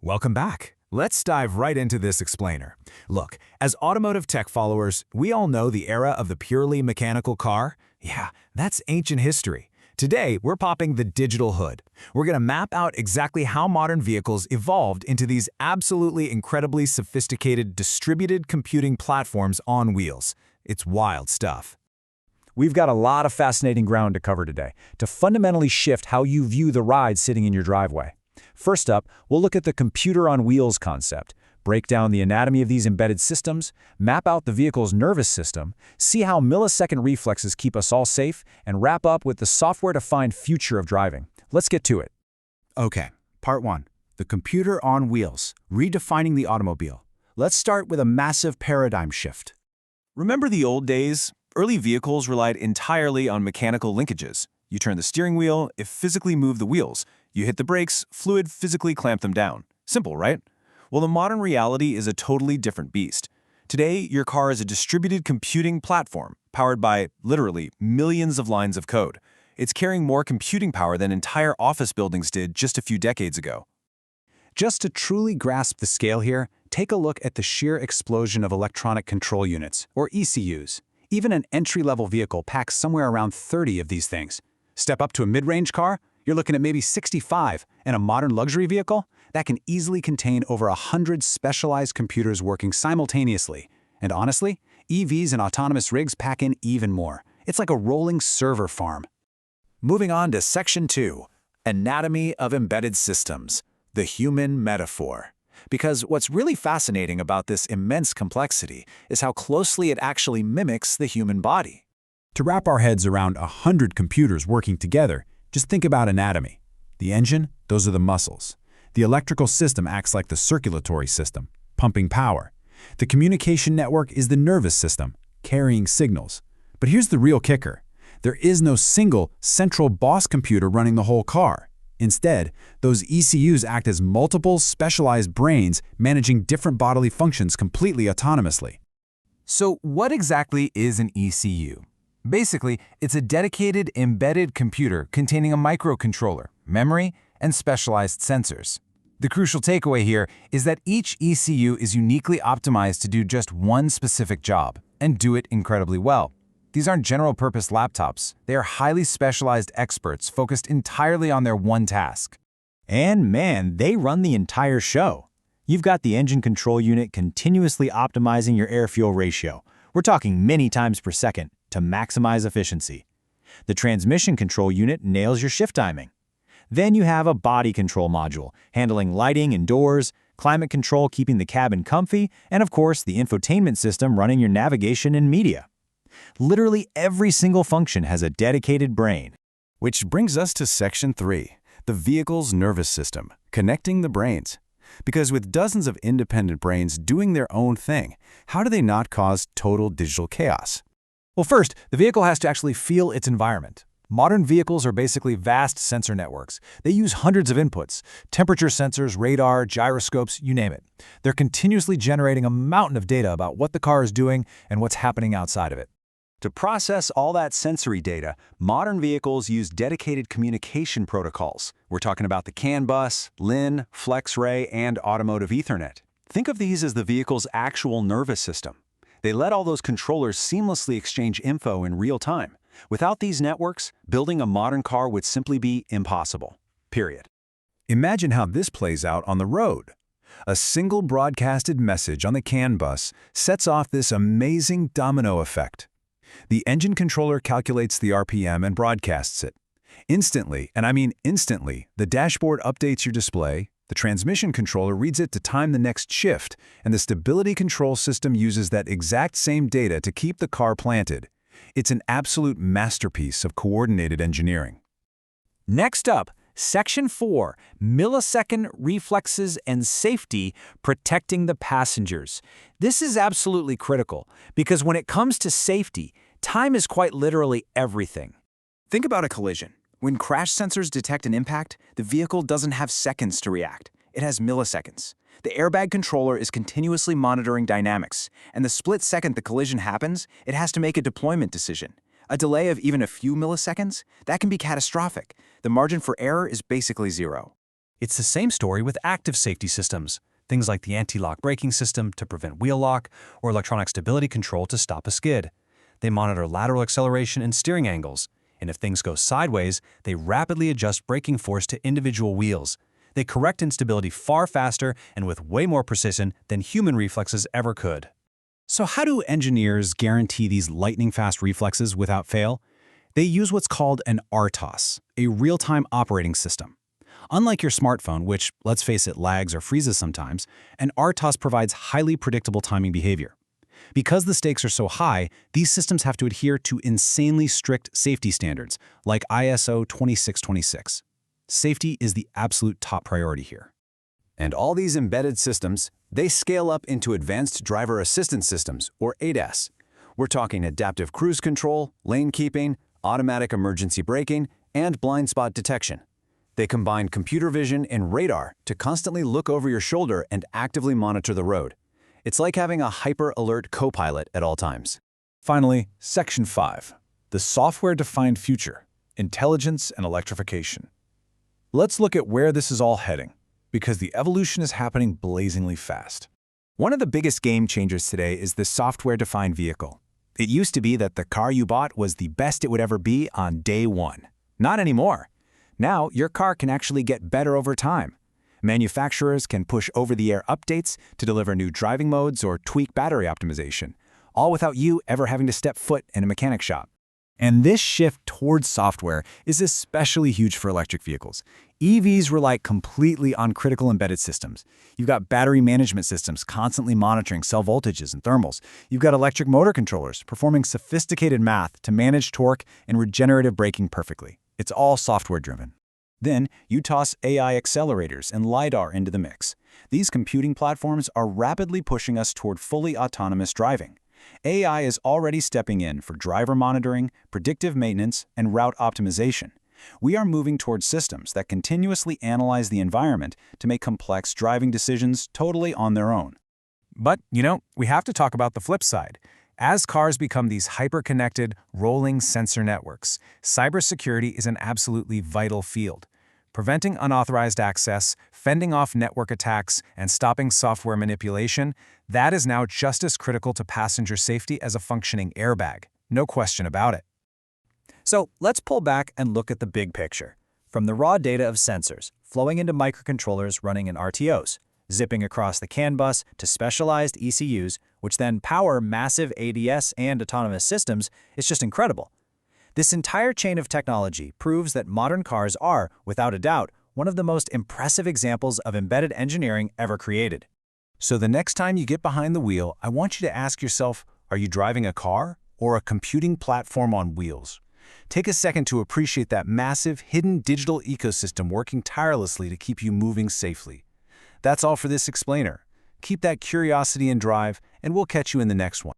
Welcome back. Let's dive right into this explainer. Look, as automotive tech followers, we all know the era of the purely mechanical car. Yeah, that's ancient history. Today, we're popping the digital hood. We're going to map out exactly how modern vehicles evolved into these absolutely incredibly sophisticated distributed computing platforms on wheels. It's wild stuff. We've got a lot of fascinating ground to cover today to fundamentally shift how you view the ride sitting in your driveway. First up, we'll look at the computer on wheels concept, break down the anatomy of these embedded systems, map out the vehicle's nervous system, see how millisecond reflexes keep us all safe, and wrap up with the software-defined future of driving. Let's get to it. Okay, part one, the computer on wheels, redefining the automobile. Let's start with a massive paradigm shift. Remember the old days? Early vehicles relied entirely on mechanical linkages. You turn the steering wheel, it physically moved the wheels. You hit the brakes, fluid physically clamped them down. Simple, right? Well, the modern reality is a totally different beast. Today, your car is a distributed computing platform powered by, literally, millions of lines of code. It's carrying more computing power than entire office buildings did just a few decades ago. Just to truly grasp the scale here, take a look at the sheer explosion of electronic control units, or ECUs. Even an entry-level vehicle packs somewhere around 30 of these things. Step up to a mid-range car, you're looking at maybe 65, and a modern luxury vehicle that can easily contain over 100 specialized computers working simultaneously. And honestly, EVs and autonomous rigs pack in even more. It's like a rolling server farm. Moving on to Section 2, Anatomy of Embedded Systems, the Human Metaphor. Because what's really fascinating about this immense complexity is how closely it actually mimics the human body. To wrap our heads around 100 computers working together, just think about anatomy. The engine, those are the muscles. The electrical system acts like the circulatory system, pumping power. The communication network is the nervous system, carrying signals. But here's the real kicker. There is no single, central boss computer running the whole car. Instead, those ECUs act as multiple, specialized brains managing different bodily functions completely autonomously. So what exactly is an ECU? Basically, it's a dedicated embedded computer containing a microcontroller, memory, and specialized sensors. The crucial takeaway here is that each ECU is uniquely optimized to do just one specific job, and do it incredibly well. These aren't general-purpose laptops. They are highly specialized experts focused entirely on their one task. And man, they run the entire show. You've got the engine control unit continuously optimizing your air-fuel ratio. We're talking many times per second to maximize efficiency. The transmission control unit nails your shift timing. Then you have a body control module, handling lighting and doors, climate control keeping the cabin comfy, and of course the infotainment system running your navigation and media. Literally every single function has a dedicated brain. Which brings us to Section 3, the vehicle's nervous system, connecting the brains. Because with dozens of independent brains doing their own thing, how do they not cause total digital chaos? Well, first, the vehicle has to actually feel its environment. Modern vehicles are basically vast sensor networks. They use hundreds of inputs, temperature sensors, radar, gyroscopes, you name it. They're continuously generating a mountain of data about what the car is doing and what's happening outside of it. To process all that sensory data, modern vehicles use dedicated communication protocols. We're talking about the CAN bus, LIN, FlexRay, and Automotive Ethernet. Think of these as the vehicle's actual nervous system. They let all those controllers seamlessly exchange info in real time. Without these networks, building a modern car would simply be impossible. Period. Imagine how this plays out on the road. A single broadcasted message on the CAN bus sets off this amazing domino effect. The engine controller calculates the RPM and broadcasts it. Instantly, and I mean instantly, the dashboard updates your display, the transmission controller reads it to time the next shift, and the stability control system uses that exact same data to keep the car planted. It's an absolute masterpiece of coordinated engineering. Next up, Section 4, Millisecond Reflexes and Safety, Protecting the Passengers. This is absolutely critical, because when it comes to safety, time is quite literally everything. Think about a collision. When crash sensors detect an impact, the vehicle doesn't have seconds to react. It has milliseconds. The airbag controller is continuously monitoring dynamics, and the split second the collision happens, it has to make a deployment decision. A delay of even a few milliseconds? That can be catastrophic. The margin for error is basically zero. It's the same story with active safety systems, things like the anti-lock braking system to prevent wheel lock or electronic stability control to stop a skid. They monitor lateral acceleration and steering angles, and if things go sideways, they rapidly adjust braking force to individual wheels. They correct instability far faster and with way more precision than human reflexes ever could. So how do engineers guarantee these lightning-fast reflexes without fail? They use what's called an RTOS, a real-time operating system. Unlike your smartphone, which, let's face it, lags or freezes sometimes, an RTOS provides highly predictable timing behavior. Because the stakes are so high, these systems have to adhere to insanely strict safety standards, like ISO 2626. Safety is the absolute top priority here. And all these embedded systems, they scale up into advanced driver assistance systems, or ADAS. We're talking adaptive cruise control, lane keeping, automatic emergency braking, and blind spot detection. They combine computer vision and radar to constantly look over your shoulder and actively monitor the road. It's like having a hyper-alert co-pilot at all times. Finally, Section 5, the software-defined future, intelligence and electrification. Let's look at where this is all heading, because the evolution is happening blazingly fast. One of the biggest game changers today is the software-defined vehicle. It used to be that the car you bought was the best it would ever be on day one. Not anymore. Now, your car can actually get better over time. Manufacturers can push over-the-air updates to deliver new driving modes or tweak battery optimization, all without you ever having to step foot in a mechanic shop. And this shift towards software is especially huge for electric vehicles. EVs rely completely on critical embedded systems. You've got battery management systems constantly monitoring cell voltages and thermals. You've got electric motor controllers performing sophisticated math to manage torque and regenerative braking perfectly. It's all software-driven. Then, you toss AI accelerators and LiDAR into the mix. These computing platforms are rapidly pushing us toward fully autonomous driving. AI is already stepping in for driver monitoring, predictive maintenance, and route optimization. We are moving towards systems that continuously analyze the environment to make complex driving decisions totally on their own. But, we have to talk about the flip side. As cars become these hyper-connected, rolling sensor networks, cybersecurity is an absolutely vital field. Preventing unauthorized access, fending off network attacks, and stopping software manipulation, that is now just as critical to passenger safety as a functioning airbag. No question about it. So let's pull back and look at the big picture. From the raw data of sensors, flowing into microcontrollers running in RTOs, zipping across the CAN bus to specialized ECUs, which then power massive ADS and autonomous systems, is just incredible. This entire chain of technology proves that modern cars are, without a doubt, one of the most impressive examples of embedded engineering ever created. So the next time you get behind the wheel, I want you to ask yourself, are you driving a car or a computing platform on wheels? Take a second to appreciate that massive, hidden digital ecosystem working tirelessly to keep you moving safely. That's all for this explainer. Keep that curiosity and drive, and we'll catch you in the next one.